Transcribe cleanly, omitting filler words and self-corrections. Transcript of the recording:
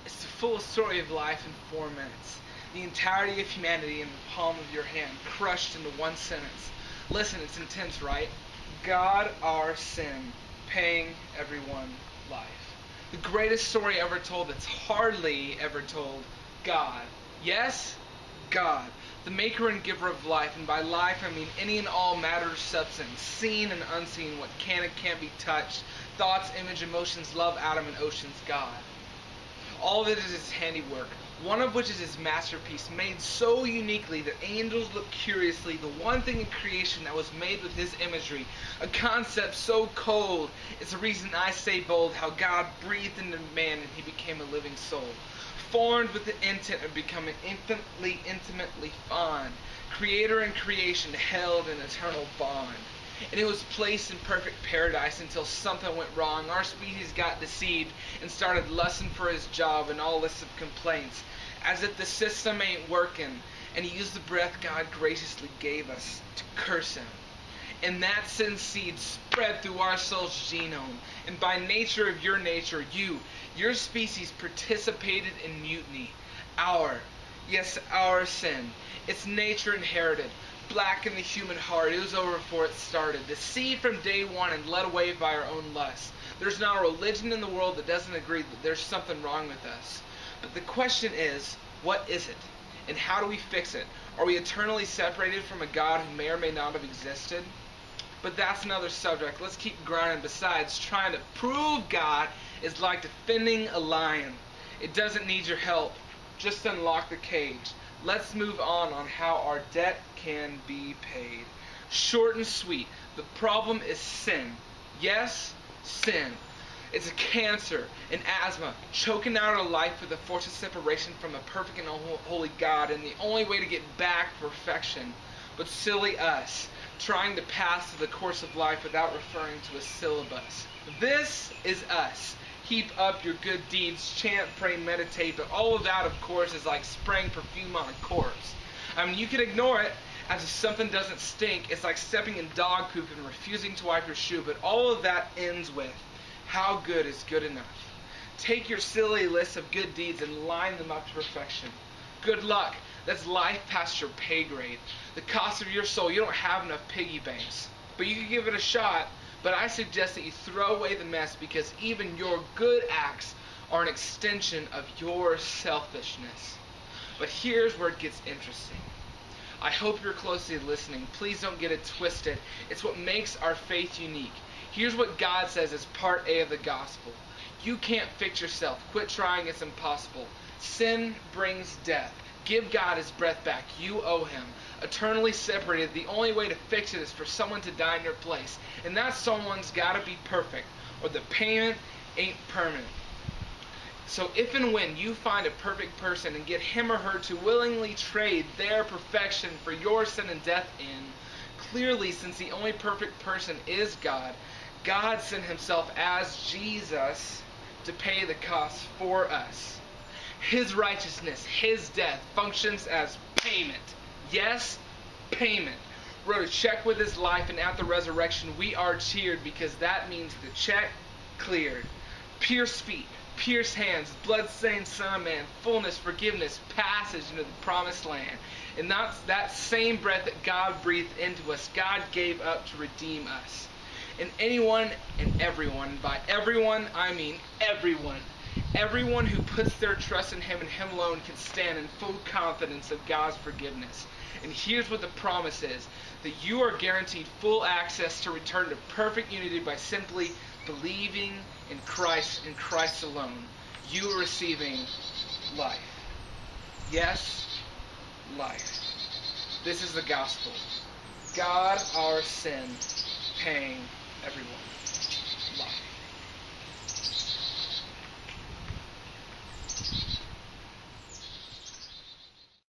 It's the full story of life in 4 minutes. The entirety of humanity in the palm of your hand, crushed into one sentence. Listen, it's intense, right? God, our sin, paying everyone life. The greatest story ever told that's hardly ever told. God. Yes? God. The maker and giver of life, and by life I mean any and all matter or substance, seen and unseen, what can and can't be touched, thoughts, image, emotions, love, atom, and oceans, God. All of it is His handiwork, one of which is His masterpiece, made so uniquely that angels look curiously, the one thing in creation that was made with His imagery, a concept so cold, it's the reason I say bold, how God breathed into man and he became a living soul, formed with the intent of becoming intimately fond, creator and creation held in eternal bond. And it was placed in perfect paradise until something went wrong. Our species got deceived and started lusting for His job and all lists of complaints, as if the system ain't working, and He used the breath God graciously gave us to curse Him. And that sin seed spread through our soul's genome, and by nature of your nature, your species participated in mutiny. Our sin. Its nature inherited. Black in the human heart, it was over before it started. The seed from day one and led away by our own lust. There's not a religion in the world that doesn't agree that there's something wrong with us. But the question is, what is it? And how do we fix it? Are we eternally separated from a God who may or may not have existed? But that's another subject. Let's keep grinding. Besides, trying to prove God is like defending a lion. It doesn't need your help. Just unlock the cage. Let's move on how our debt can be paid. Short and sweet. The problem is sin. Yes, sin. It's a cancer, an asthma, choking out our life with the force of separation from a perfect and holy God, and the only way to get back perfection. But silly us, trying to pass through the course of life without referring to a syllabus. This is us. Heap up your good deeds, chant, pray, meditate, but all of that, of course, is like spraying perfume on a corpse. I mean, you can ignore it as if something doesn't stink. It's like stepping in dog poop and refusing to wipe your shoe, but all of that ends with, how good is good enough? Take your silly list of good deeds and line them up to perfection. Good luck. That's life past your pay grade. The cost of your soul, you don't have enough piggy banks. But you can give it a shot. But I suggest that you throw away the mess, because even your good acts are an extension of your selfishness. But here's where it gets interesting. I hope you're closely listening. Please don't get it twisted. It's what makes our faith unique. Here's what God says as part A of the gospel. You can't fix yourself. Quit trying. It's impossible. Sin brings death. Give God His breath back. You owe Him. Eternally separated, the only way to fix it is for someone to die in your place. And that someone's got to be perfect, or the payment ain't permanent. So if and when you find a perfect person and get him or her to willingly trade their perfection for your sin and death clearly, since the only perfect person is God, God sent Himself as Jesus to pay the cost for us. His righteousness, His death, functions as payment. Yes, payment. Wrote a check with His life, and at the resurrection we are cheered, because that means the check cleared. Pierced feet, pierced hands, blood-stained Son of Man, fullness, forgiveness, passage into the promised land. And that's that same breath that God breathed into us, God gave up to redeem us. And anyone and everyone, by everyone I mean everyone, everyone who puts their trust in Him and Him alone can stand in full confidence of God's forgiveness. And here's what the promise is, that you are guaranteed full access to return to perfect unity by simply believing in Christ and Christ alone. You are receiving life. Yes, life. This is the gospel. God, our sin, paying everyone.